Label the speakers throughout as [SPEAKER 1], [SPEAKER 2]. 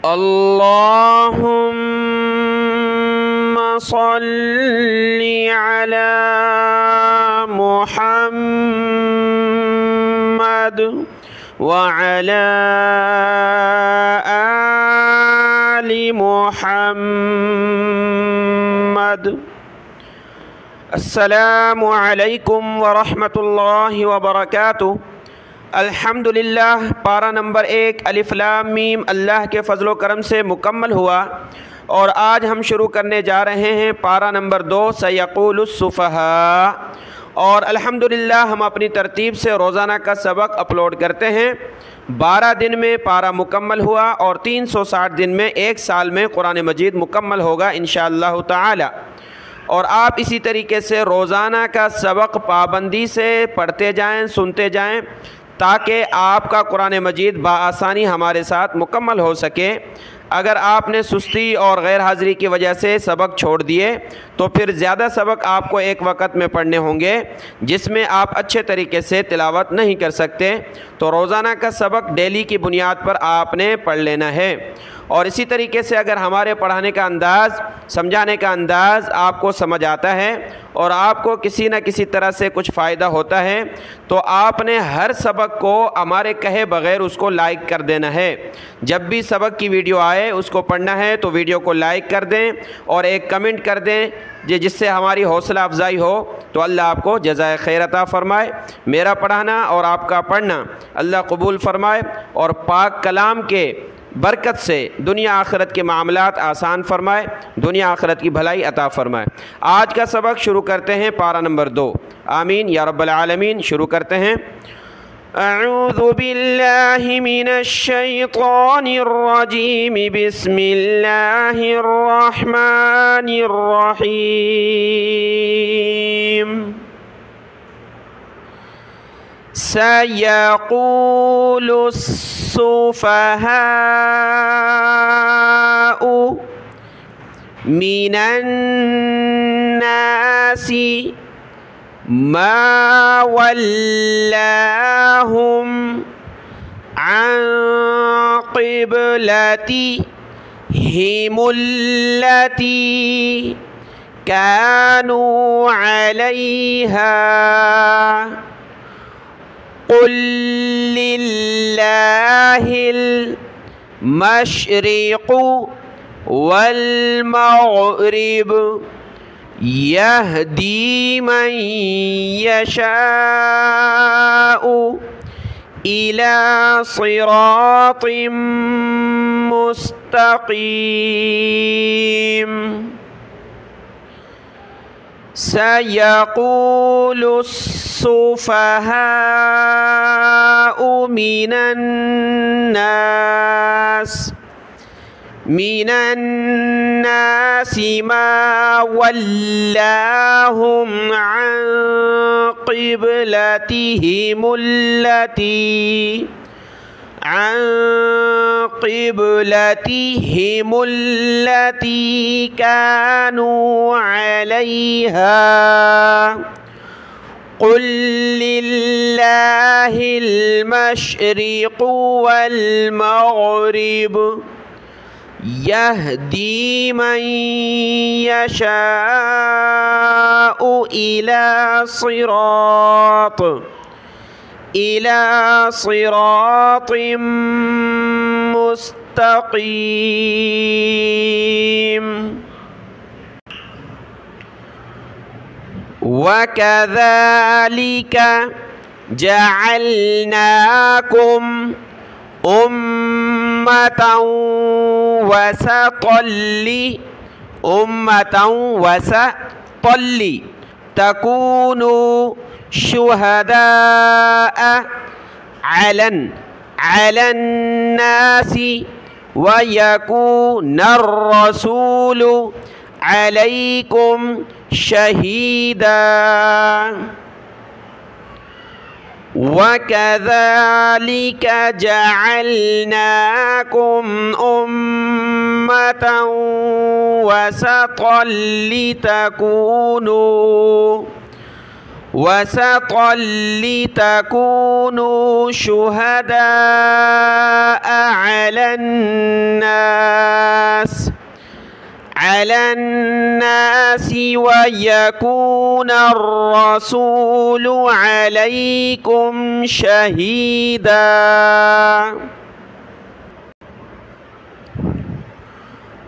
[SPEAKER 1] اللهم صل على محمد وعلى آل محمد۔ السلام علیکم ورحمۃ اللہ وبرکاتہ۔ الحمدللہ پارہ نمبر 1 الف لام میم اللہ کے فضل و کرم سے مکمل ہوا، اور آج ہم شروع کرنے جا رہے ہیں پارہ نمبر 2 سیقول السفہاء۔ اور الحمدللہ ہم اپنی ترتیب سے روزانہ کا سبق اپلوڈ کرتے ہیں۔ 12 دن میں پارہ مکمل ہوا اور 360 دن میں 1 سال میں قرآن مجید مکمل ہوگا انشاءاللہ تعالی۔ اور آپ اسی طریقے سے روزانہ کا سبق پابندی سے پڑھتے جائیں، سنتے جائیں، تاکہ آپ کا قرآن مجید بآسانی ہمارے ساتھ مکمل ہو سکے۔ اگر آپ نے سستی اور غیر حاضری کی وجہ سے سبق چھوڑ دیے تو پھر زیادہ سبق آپ کو ایک وقت میں پڑھنے ہوں گے، جس میں آپ اچھے طریقے سے تلاوت نہیں کر سکتے۔ تو روزانہ کا سبق ڈیلی کی بنیاد پر آپ نے پڑھ لینا ہے۔ اور اسی طریقے سے اگر ہمارے پڑھانے کا انداز، سمجھانے کا انداز آپ کو سمجھ آتا ہے اور آپ کو کسی نہ کسی طرح سے کچھ فائدہ ہوتا ہے، تو آپ نے ہر سبق کو ہمارے کہے بغیر اس کو لائک کر دینا ہے۔ جب بھی سبق کی ویڈیو آئے اس کو پڑھنا ہے تو ویڈیو کو لائک کر دیں اور ایک کمنٹ کر دیں، جس سے ہماری حوصلہ افزائی ہو۔ تو اللہ آپ کو جزائے خیر عطا فرمائے۔ میرا پڑھانا اور آپ کا پڑھنا اللہ قبول فرمائے، اور پاک کلام کے برکت سے دنیا آخرت کے معاملات آسان فرمائے، دنیا آخرت کی بھلائی عطا فرمائے۔ آج کا سبق شروع کرتے ہیں پارہ نمبر 2۔ آمین یا رب العالمین۔ شروع کرتے ہیں۔ اعوذ باللہ من الشیطان الرجیم، بسم اللہ الرحمن الرحیم۔ سيقول السفهاء من الناس ما ولاهم عن قبلتهم التي كانوا عليها، قل للہ المشرق والمغرب یہدی من یشاء الی صراط مستقیم۔ سيقول السفهاء من الناس ما ولاهم عن قبلتهم التي كانوا عليها، قل للہ المشرق والمغرب یہدی من یشاء إلى صراط مستقيم۔ وكذلك جعلناكم أمة وسطا تكونوا شهداء على الناس ويكون الرسول عليكم شهيدا، وكذلك جعلناكم أمة وسطا لتكونوا شهداء على الناس على الناس ويكون الرسول عليكم شهيدا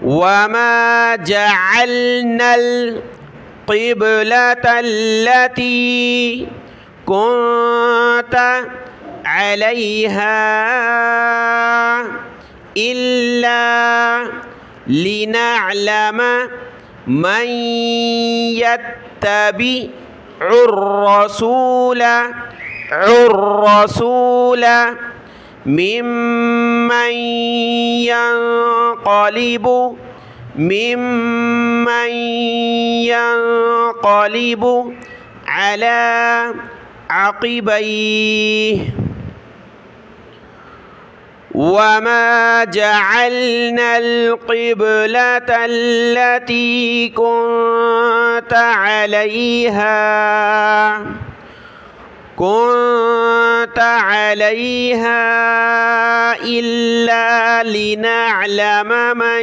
[SPEAKER 1] وما جعلنا القبلة التي كنت عليها إلا لنعلم من يتبع الرسول ممن ينقلب على عقبيه وما جعلنا القبلة التي كنت عليها إلا لنعلم من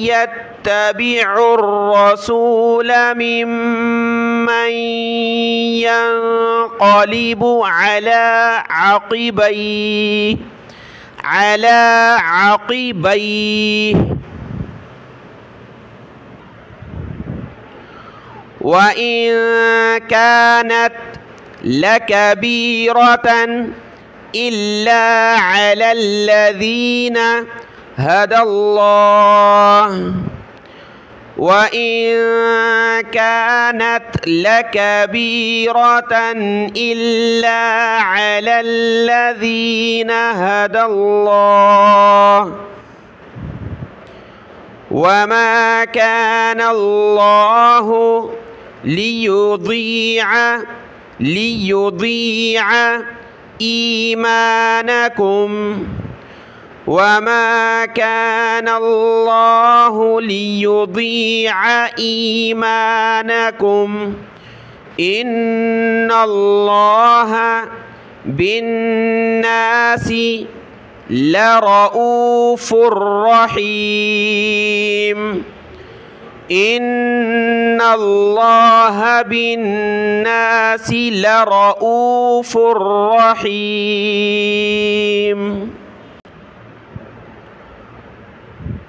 [SPEAKER 1] يتبع الرسول ممن ينقلب على عقبيه وإن كانت لكبيرة إلا على الذين هدى الله وإن كانت لكبيرة إلا على الذين هدى الله وما كان الله ليضيع إيمانكم وما كان الله ليضيع إيمانكم إن الله بالناس لرؤوف رحيم إن الله بالناس لرؤوف رحيم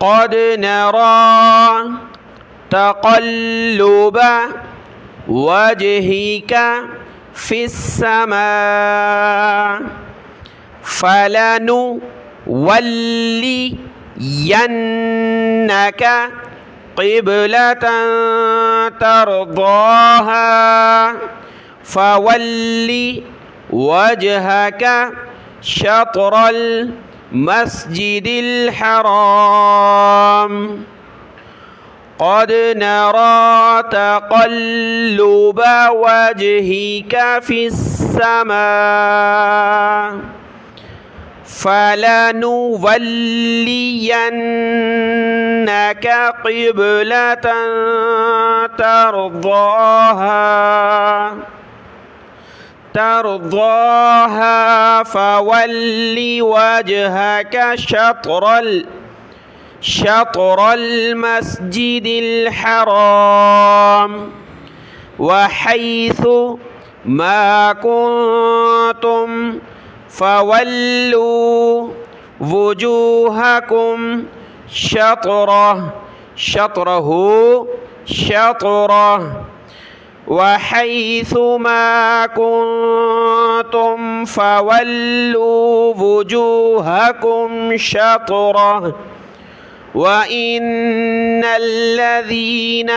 [SPEAKER 1] قد نرى تقلب وجهك في السماء فلنولينك قبلة ترضاها فول وجهك شطر المسجد الحرام قد نرى تقلب وجهك في السماء فلنولينك قبلة ترضاها فول وجهك شطر المسجد الحرام وحيث ما كنتم فولوا وجوهكم شطره وحيث ما كنتم فولوا وجوهكم شطره وإن الذين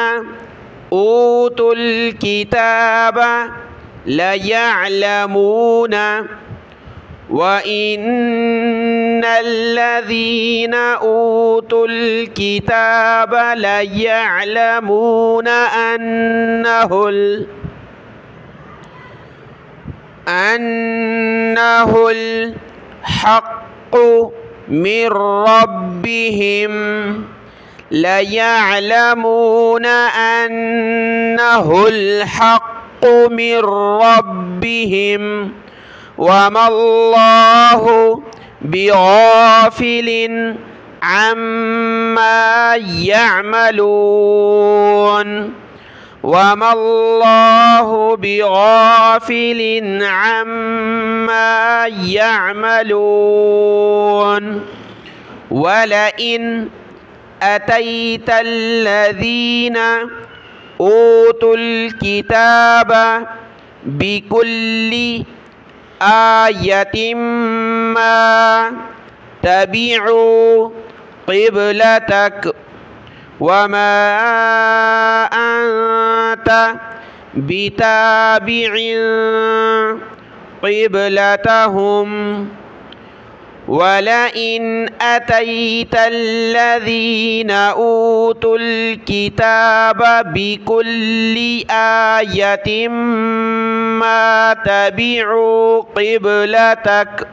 [SPEAKER 1] أوتوا الكتاب ليعلمون وإن الذين أوتوا الكتاب ليعلمون أنه الحق من ربهم ليعلمون أنه الحق من ربهم वमल्लाहु बिगाफिलिन अम्मा यअमलून वमल्लाहु बिगाफिलिन अम्मा यअमलून वलइन अतैतल्लज़ीन ऊतुल किताब बिकुल्लि आयतिम मा तबिउ क़िबलतक वमा अन्त बिताबिइन क़िबलतहुम वलइन अतैतल्लज़ीन ऊतुल किताब बिकुल्लि आयतिम मा तबिउ क़िबलतक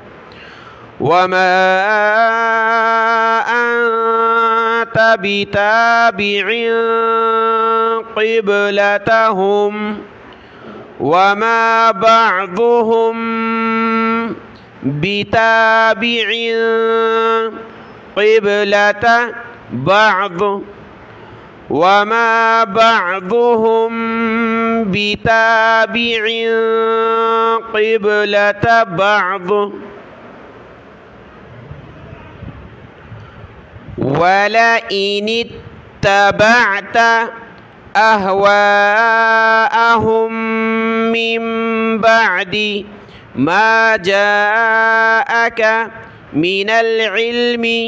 [SPEAKER 1] वमा अन्त बिताबिइन क़िबलतहुम वमा बअदुहुम बिताबिइन क़िबलत बअद वमा बअदुहुम बिताबिइन क़िबलत बअद वलइन इत्तबअत अहवाअहुम मिन बअदि मा जाअक मिनल इल्मि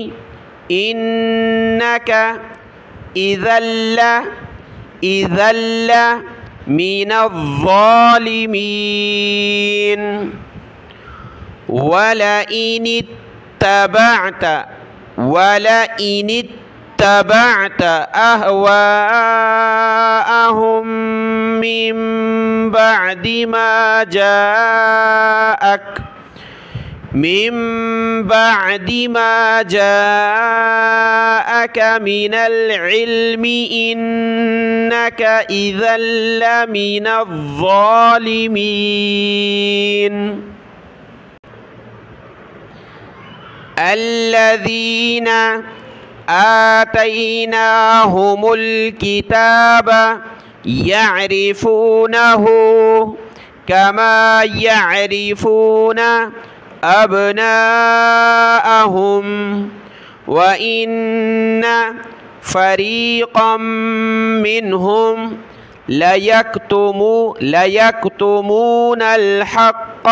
[SPEAKER 1] इन्नक इज़ल्ल मिनज़्ज़ालिमीन वलइन इत्तबअत अहवाअहुम मिन बअदि मा जाअक मिनल इल्मि इन्नक इज़ल्ल मिनज़्ज़ालिमीन अल्लज़ीन आतैनाहुमुल किताब यअरिफूनहु कमा यअरिफून अबनाअहुम व इन्न फरीक़म मिनहुम लयक्तुमूनल हक़्क़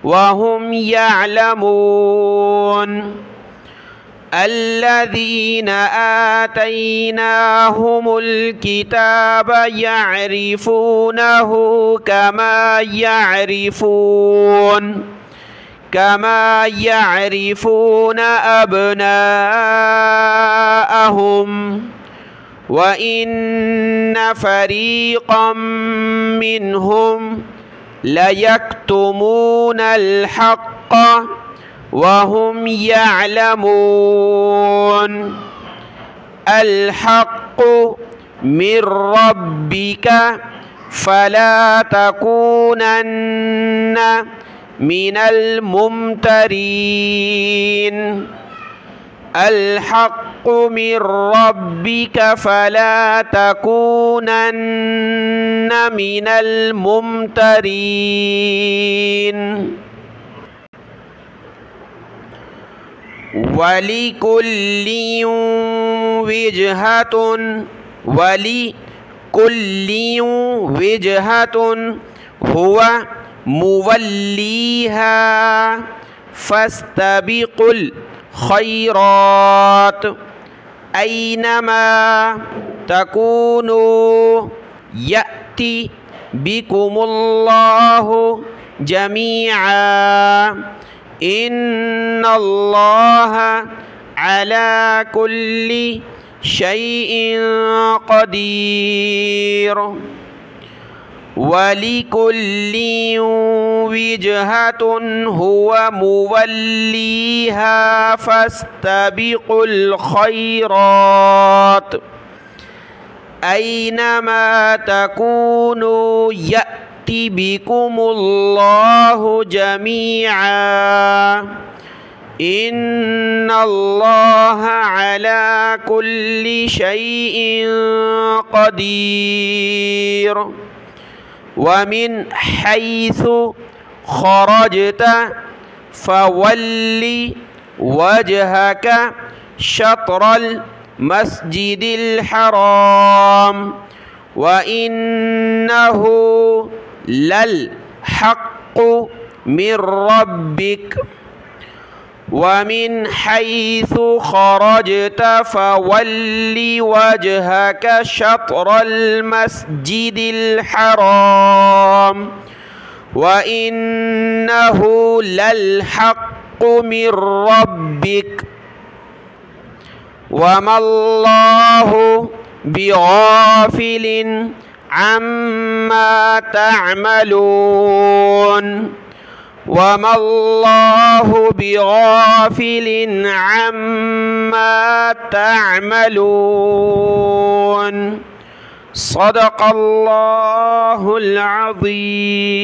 [SPEAKER 1] व हुम यअलमून अल्लज़ीन आतैनाहुमुल किताब यअरिफूनहु कमा यअरिफून अबनाअहुम व इन्न फरीक़म मिनहुम लयक्तुमूनल हक़्क़ व हुम यअलमून अल हक़्क़ु मिर रब्बिक फला तकूनन्न मिनल मुमतरीन अल हक़्क़ु मिर रब्बिक फला तकूनन्न मिनल मुमतरीन वलिकुल्लिन विजहतुन हुवा मुवल्लीहा फस्तबिकुल खैरात ऐनमा तकूनु यअति बिकुमुल्लाहु जमीआ इन्नल्लाहा अला कुल्लि शैइन क़दीर वलिकुल्लिन विजहतुन हुवा मुवल्लीहा फस्तबिकुल खैरात ऐनमा तकूनु यअति बिकुमुल्लाहु जमीआ इन्नल्लाहा अला कुल्लि शैइन क़दीर वमिन हैसु खरजत फवल्लि वजहक शत्रल मस्जिदिल हराम व इन्नहु लल हक़्क़ु मिर रब्बिक वमिन हैसु खरजत फवल्लि वजहक शत्रल मस्जिदिल हराम व इन्नहु लल हक़्क़ु मिर रब्बिक वमल्लाहु बिगाफिलिन अम्मा तअमलून वमल्लाहु बिगाफिलिन अम्मा तअमलून सदक़ल्लाहुल अज़ीम।